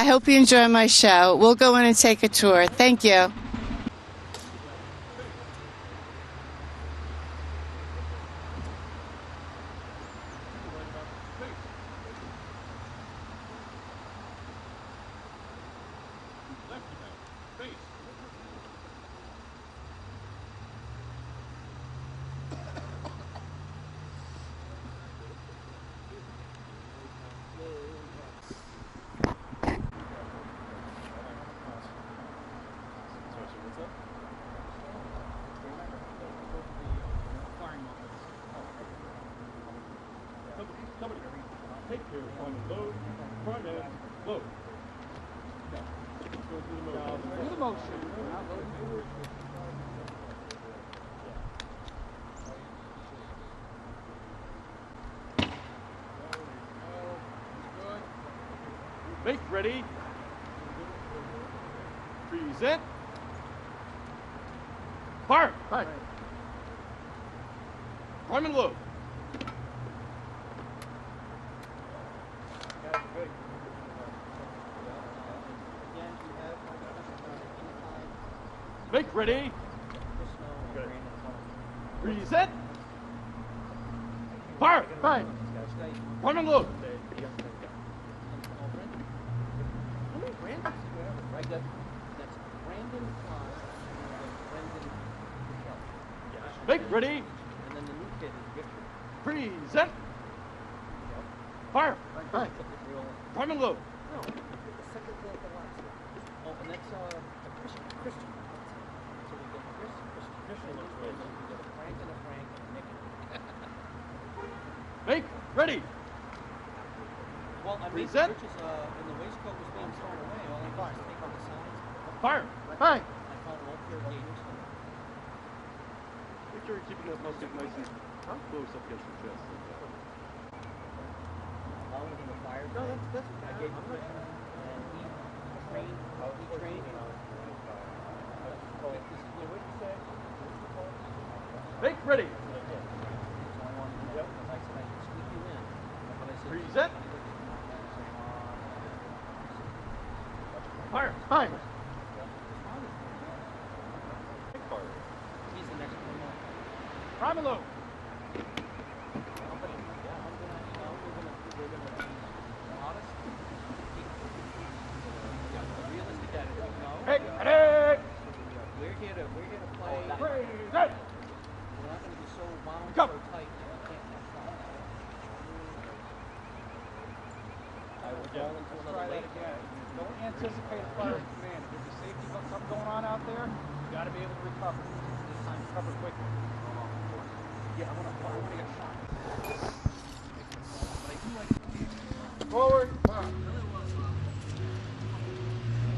hope you enjoy my show. We'll go in and take a tour. Thank you. Take care, load, front end, load. Do the motion. Make ready. Present. Fire. Fire. Prime and load. Make ready. Reset. Fire. Fire. Prime and load. Make ready. Present. Fire. Fire. Prime and load. No, the second one, the last one. Oh, and that's Christian. So we get Christian, we get a Frank and a Nick. Make ready. Well, I mean, Reset. Rich's when the waistcoat was being thrown away, all I did was take on the sides. Fire. Fire. I found an old pair of gators. Make sure you're keeping that musket nice and close up against the chest. I was in the fire. No, that's okay. I gave him Christian, and he trained. What did you say? Make ready. So I wanted to know, because I said I could squeak you in. But I said, Reset. Fire. Fire. he's the next one. Prime and load. Hey, hey. We're here to play. Reset. We're not going to be so wound Go. so tight that we can't have fun. I will go into Let's another try that lake. again. Don't anticipate a fire command. If there's a safety something going on out there, you got to be able to recover. This time, recover quickly. Yeah, I want to get shot. But I do like Forward.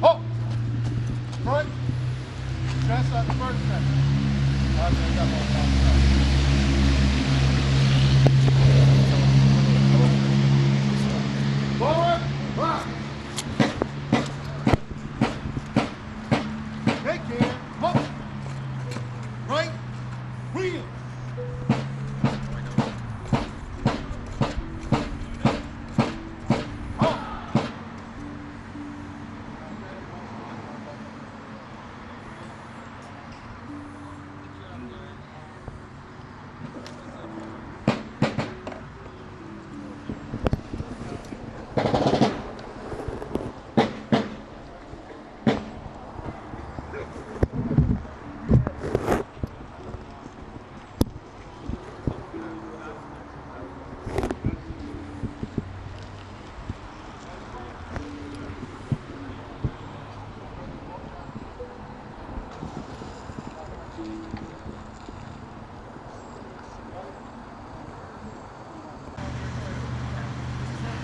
Halt. Front. Chest on the first step. Forward. Rock. Take care. Halt. Right. Wheel.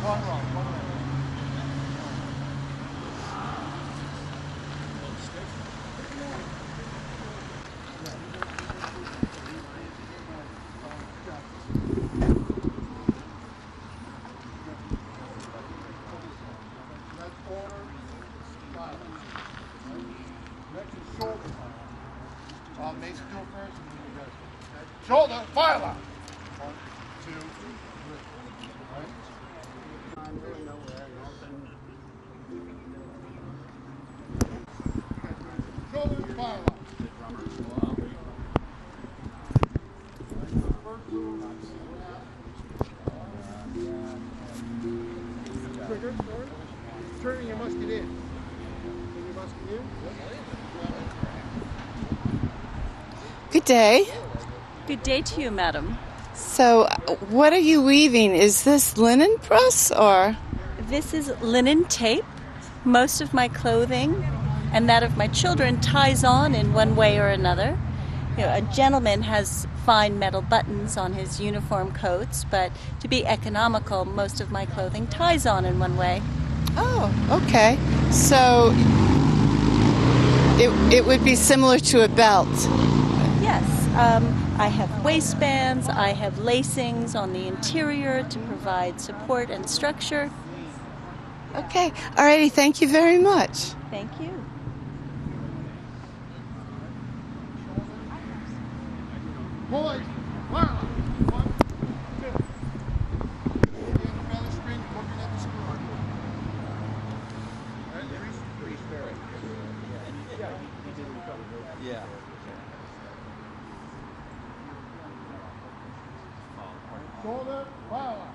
One wrong, one wrong. That's order, silence. Next is shoulder. Mace do it first and then you guys. Shoulder, fire line. 1, 2, 3. Right? I'm going nowhere, and all of a sudden, shoulder, fire line. Trigger, forward. Turning your musket in. Your musket in. Good day. Good day to you, madam. So, what are you weaving? Is this linen press or? This is linen tape. Most of my clothing and that of my children ties on in one way or another. You know, a gentleman has fine metal buttons on his uniform coats, but to be economical, most of my clothing ties on in one way. Oh, okay. So, it would be similar to a belt. Yes, I have waistbands, I have lacings on the interior to provide support and structure. Okay. Alrighty. Thank you very much. Thank you. Boys, fire line. 1, 2. Again, the belly string, looking at the screw. Right, Reese Berry. Yeah. Shoulder, fire line.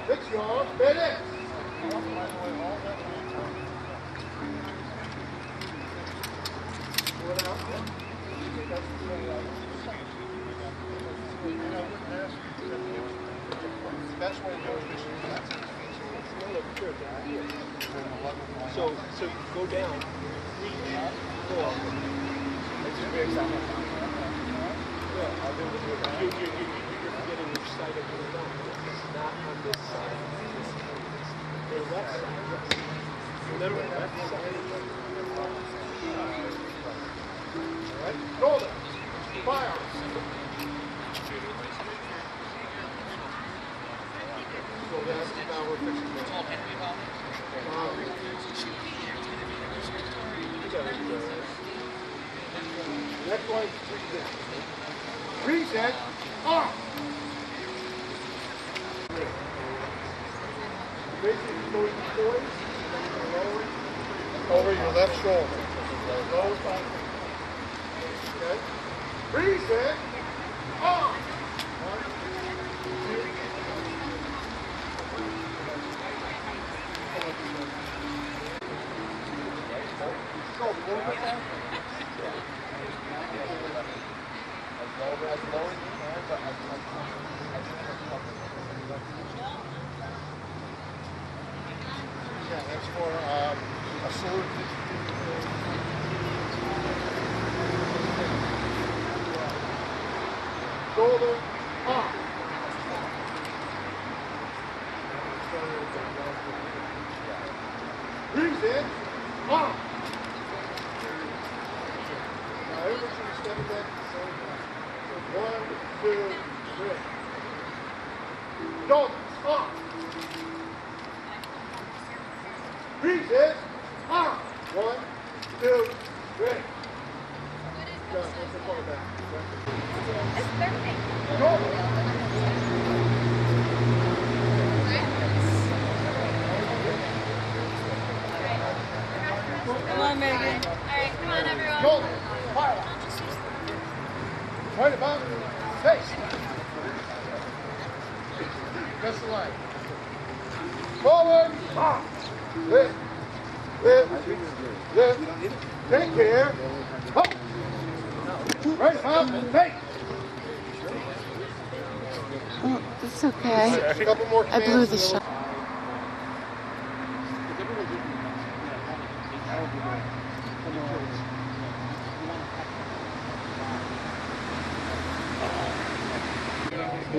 Fix yours, FedEx. That's what it goes. So you go down. 3, 4. It's very exciting. You're forgetting which side of the gun. It's not on this side. The left side, yes. Remember, left side. Right, shoulder, fire. So that's now we're fixing that. Next one, reset. Reset, off. Basically, going poise, lower over your left shoulder. Lower side. Okay. Reset, off. 1, 2. Yeah, that's for a salute. Shoulder up. Reset, up. Now everyone should step back at the same time. So 1, 2, 3. Shoulders up. Reset, up. 1, 2, 3. John, let's go back. It's perfect. Shoulders. Come on, Megan. All right, come on, everyone. Shoulder, fire line. Right about face. Just the line. Forward. Ah. Lift. Lift. Lift. Take care. Up. Right about face. Oh, it's okay. A couple more I blew the commands shot. and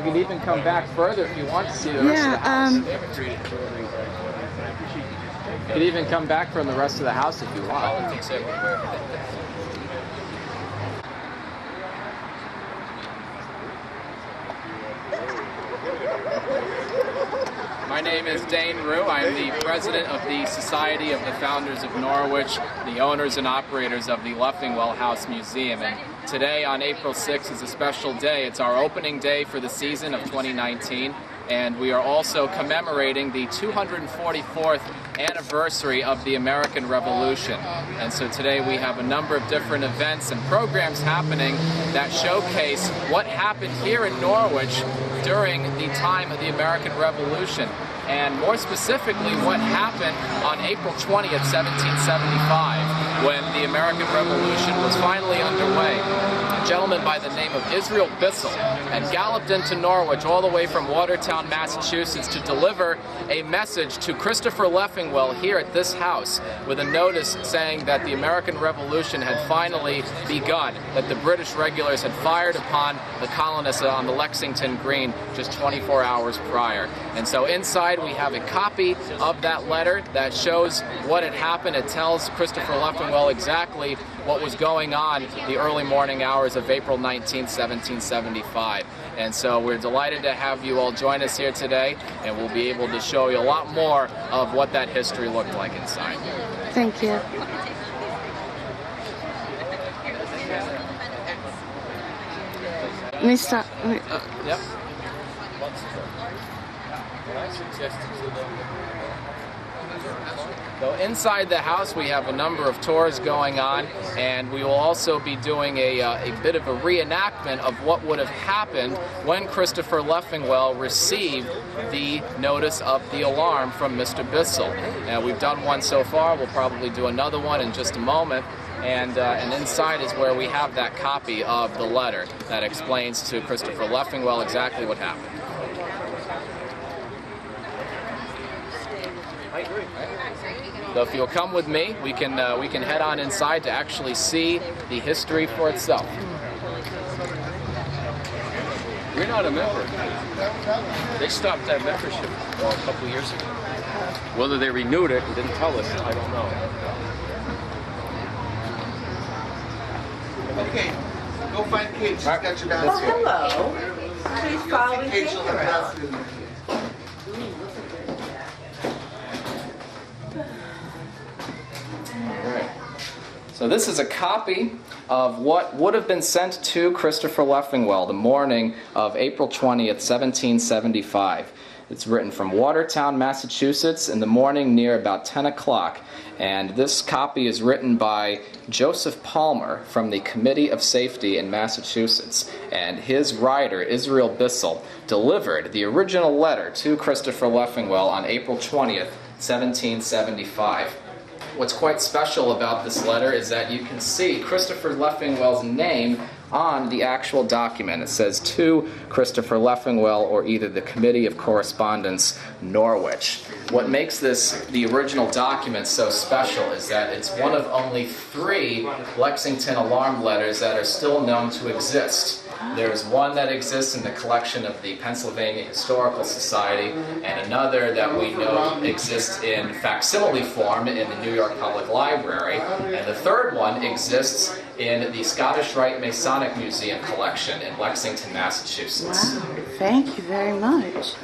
You can even come back further if you want to see the rest of the house. You can even come back from the rest of the house if you want. Politics everywhere. My name is Dane Rue. I am the president of the Society of the Founders of Norwich, the owners and operators of the Leffingwell House Museum. And today, on April 6th, is a special day. It's our opening day for the season of 2019, and we are also commemorating the 244th anniversary of the American Revolution. And so today we have a number of different events and programs happening that showcase what happened here in Norwich during the time of the American Revolution, and more specifically what happened on April 20th, 1775, when the American Revolution was finally underway. A gentleman by the name of Israel Bissell had galloped into Norwich all the way from Watertown, Massachusetts, to deliver a message to Christopher Leffingwell here at this house with a notice saying that the American Revolution had finally begun, that the British regulars had fired upon the colonists on the Lexington Green just 24 hours prior. And so inside we have a copy of that letter that shows what had happened. It tells Christopher Leffingwell exactly what was going on the early morning hours of April 19, 1775. And so we're delighted to have you all join us here today, and we'll be able to show you a lot more of what that history looked like inside. Thank you. Let me stop. Yep. So inside the house we have a number of tours going on, and we will also be doing a bit of a reenactment of what would have happened when Christopher Leffingwell received the notice of the alarm from Mr. Bissell. We've done one so far. We'll probably do another one in just a moment. And inside is where we have that copy of the letter that explains to Christopher Leffingwell exactly what happened. So if you'll come with me, we can head on inside to actually see the history for itself. We're not a member. They stopped that membership a couple of years ago. Whether they renewed it and didn't tell us, I don't know. Okay, go find Kate. She's got your basket. Oh, hello. Please follow me. Kate, she'll have a basket in there. So this is a copy of what would have been sent to Christopher Leffingwell the morning of April 20th, 1775. It's written from Watertown, Massachusetts in the morning near about 10 o'clock. And this copy is written by Joseph Palmer from the Committee of Safety in Massachusetts. And his writer, Israel Bissell, delivered the original letter to Christopher Leffingwell on April 20th, 1775. What's quite special about this letter is that you can see Christopher Leffingwell's name on the actual document. It says, to Christopher Leffingwell, or either the Committee of Correspondence, Norwich. What makes this the original document so special is that it's one of only 3 Lexington alarm letters that are still known to exist. There's one that exists in the collection of the Pennsylvania Historical Society, and another that we know exists in facsimile form in the New York Public Library, and the third one exists in the Scottish Rite Masonic Museum collection in Lexington, Massachusetts. Wow, thank you very much.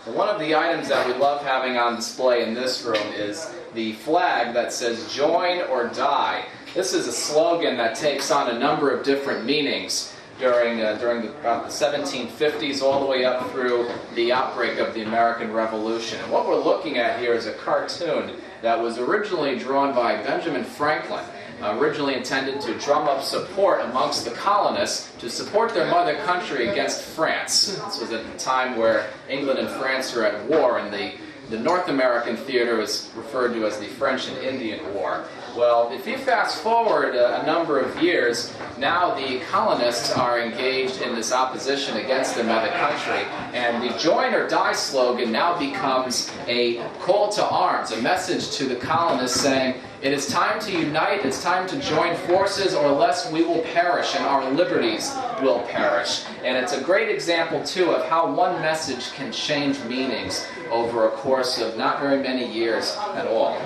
One of the items that we love having on display in this room is the flag that says "Join or Die." This is a slogan that takes on a number of different meanings during about the 1750s all the way up through the outbreak of the American Revolution. And what we're looking at here is a cartoon that was originally drawn by Benjamin Franklin, originally intended to drum up support amongst the colonists to support their mother country against France. This was at the time where England and France were at war, and the North American theater was referred to as the French and Indian War. Well, if you fast forward a number of years, now the colonists are engaged in this opposition against the mother country, and the join or die slogan now becomes a call to arms, a message to the colonists saying, it is time to unite, it's time to join forces, or less we will perish and our liberties will perish. And it's a great example, too, of how one message can change meanings over a course of not very many years at all.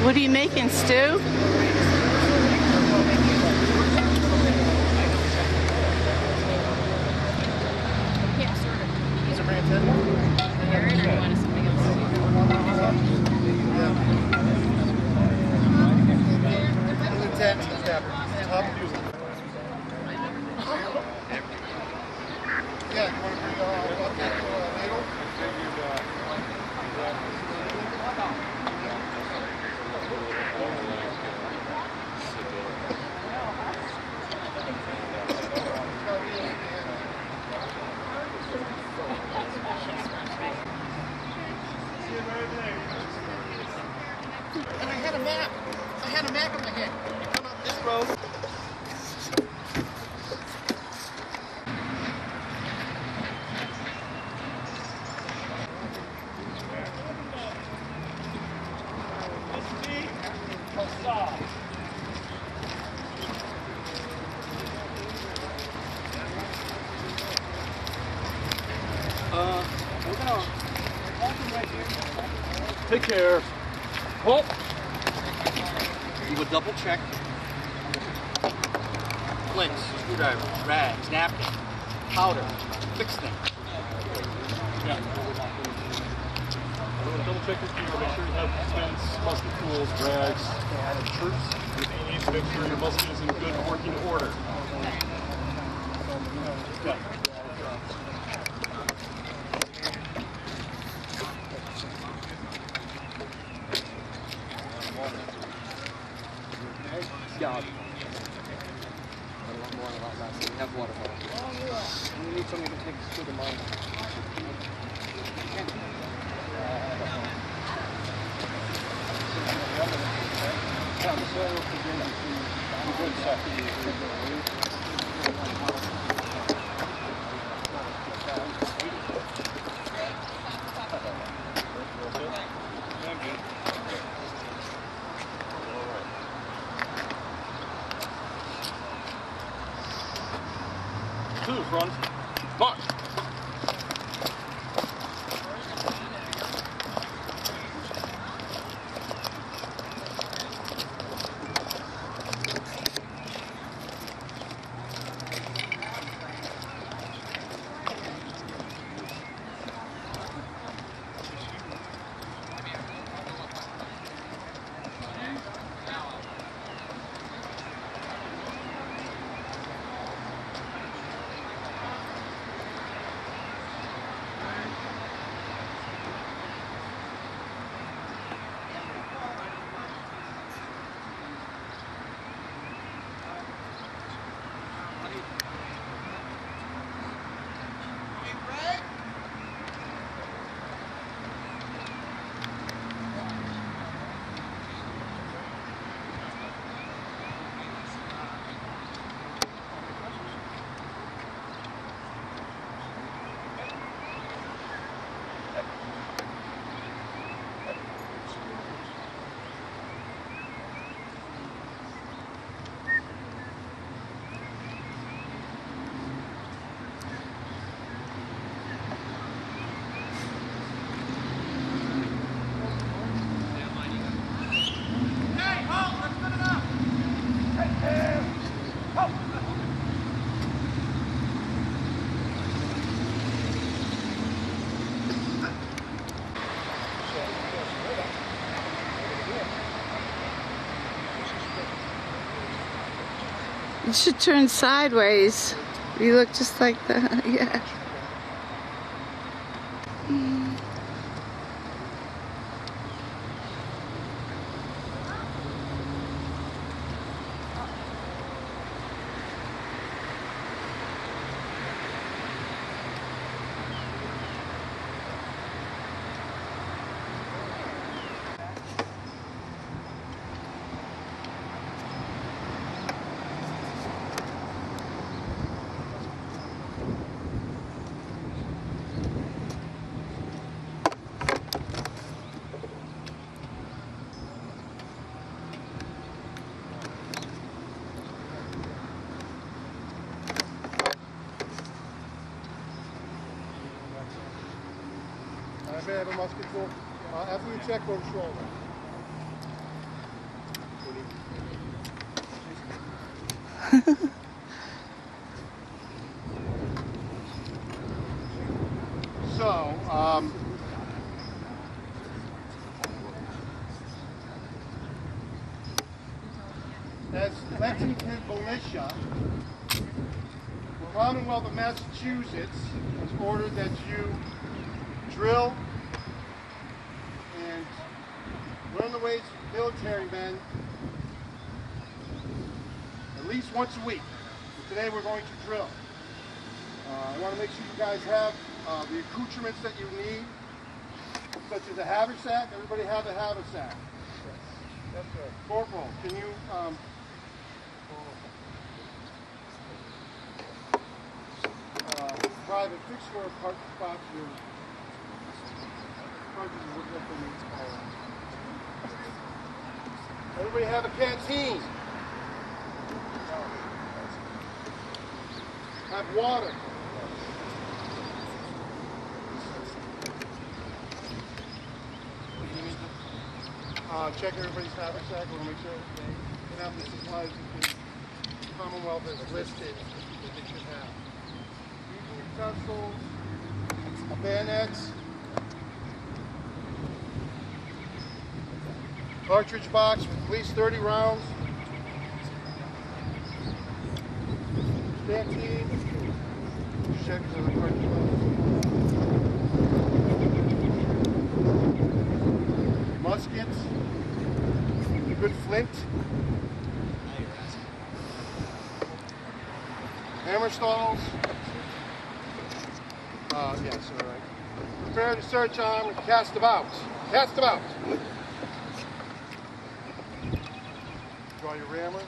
What are you making, stew? And I had a map. I had a map in my head. Come up this road. We're gonna walk him right here. Take care. Hold. Do a double check. Flints, screwdriver, rags, napkin, powder, fix thing. Yeah. Double check your gear, make sure you have flints, musket tools, rags, troops. You need to make sure your musket is in good working order. Yeah. God. We have water bottles. We need something to take us to the mine. To the front. March. You should turn sideways. You look just like the, yeah. I may have a musket full. After you check, go to shoulder. So, as Lexington militia, the Commonwealth of Massachusetts has ordered that you drill and learn the ways of military men at least once a week. And today we're going to drill. I want to make sure you guys have the accoutrements that you need, such as a haversack. Everybody have a haversack? Yes, sir. Corporal, can you private, fix your park spot your everybody have a canteen. Have water. Check everybody's haversack. We'll make sure they have the supplies that the Commonwealth has listed that they should have. Using utensils, bayonets, cartridge box with at least 30 rounds, canteen, check the cartridge box, muskets, a good flint, hammer stalls. Yes, all right. Prepare to search arm and cast about. Cast about. Draw your rammer.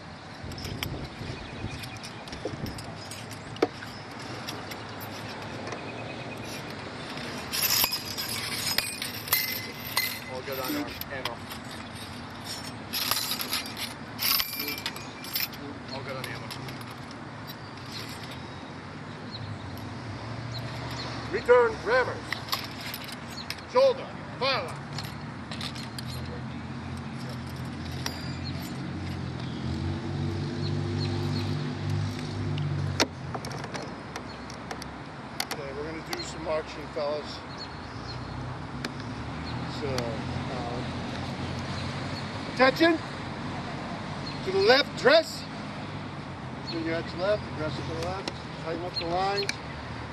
All good on our ammo. All good on ammo. Return rammers. Shoulder. Fire line. Okay, we're going to do some marching, fellas. So, attention. To the left, dress. Bring your head to the left, dress to the left. Tighten up the lines.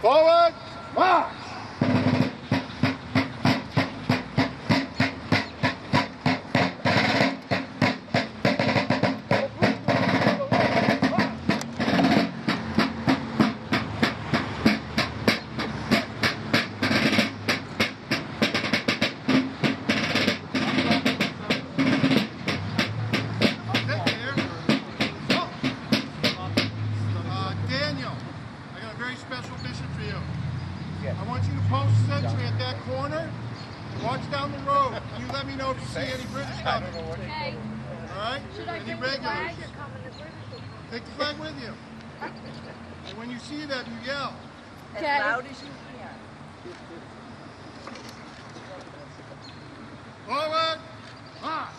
Forward. March! Daniel, I got a very special mission for you. I want you to post sentry at that corner. Watch down the road. You let me know if you see any British coming. Okay. All right? Should I Any bring the regulars? flag or come in the British? Take the flag with you. And when you see them, you yell. As loud as you can. Forward. March.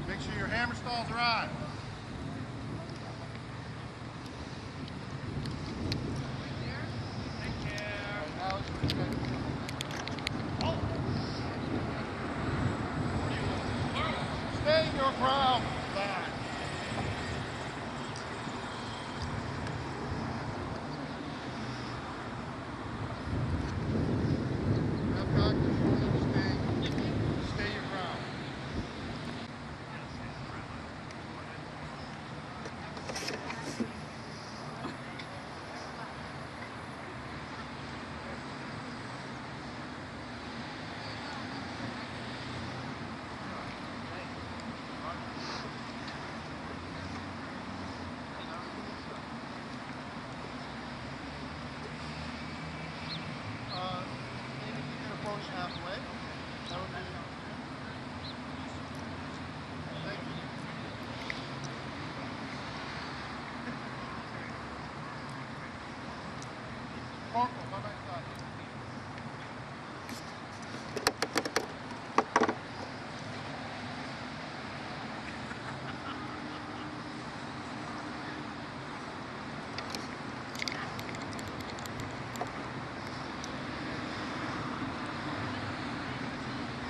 Make sure your hammer stalls are on. Take care. Now it's stay your ground. Back. Stay your ground. Maybe you can approach halfway. That would be. Thank you. Corporal, come back inside.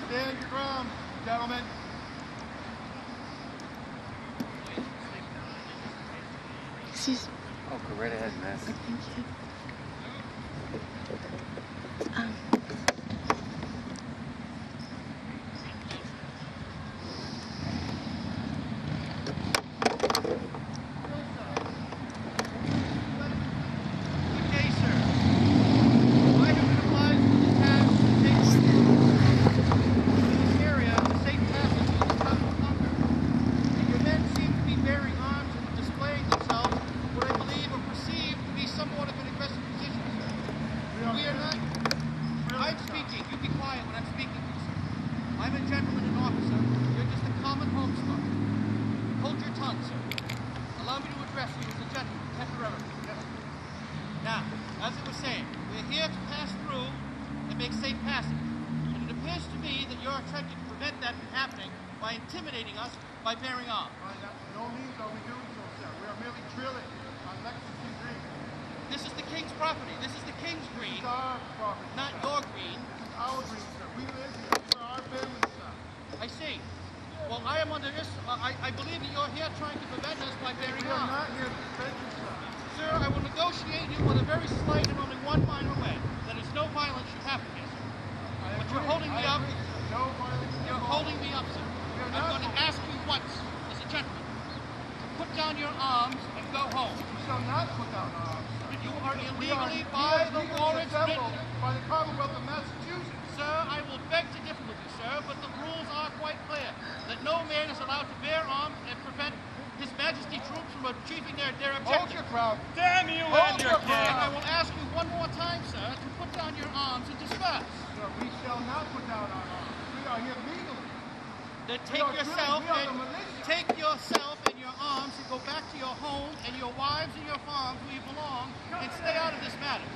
Stand your ground, gentlemen. Excuse me. Oh, go right ahead, man. Thank you. I'm a gentleman and officer. You're just a common homestar. Hold your tongue, sir. Allow me to address you as a gentleman, temporarily. Now, as I was saying, we're here to pass through and make safe passage. And it appears to me that you're attempting to prevent that from happening by intimidating us by bearing arms. No means are we doing so, sir. We are merely drilling on Lexington Green. This is the King's property. This is the King's green. It's our property. Not your green. This is our green, sir. We live here. These are our families, sir. I see. Well, I am under this. I believe that you're here trying to prevent us by bearing We are arms. not here to defend you, sir. Sir, I will negotiate you with a very slight and only one minor way. That is, no violence should happen here, sir. But you're holding me up. No violence. You're holding me up, sir. I'm going to ask you once, as a gentleman, to put down your arms and go home. We shall not put down our arms, sir. You are illegally, by the warrants written. By the Commonwealth of Massachusetts. Sir, I will beg to differ with you, sir, but the rules are quite clear. That no man is allowed to bear arms and prevent His Majesty troops from achieving their objective. Hold your ground. Damn you Hold and your your king! And I will ask you one more time, sir, to put down your arms and disperse. Sir, we shall not put down our arms. We are here legally. Then We are the militia. take yourself and your arms and go back to your home and your wives and your farms where you belong and stay out of this matter.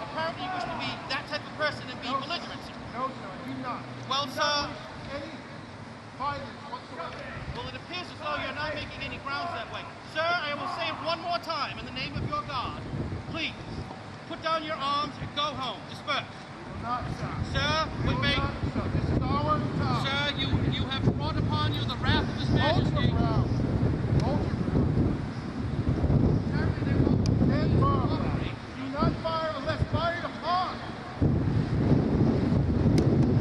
Apparently you wish to be that type of person and be belligerent, sir. No, sir, I do not. Well, Do sir. not wish any violence whatsoever. Well, it appears as though you're not making any grounds that way. Sir, I will say it one more time in the name of your God. Please, put down your arms and go home. Disperse. We will not, sir. Sir,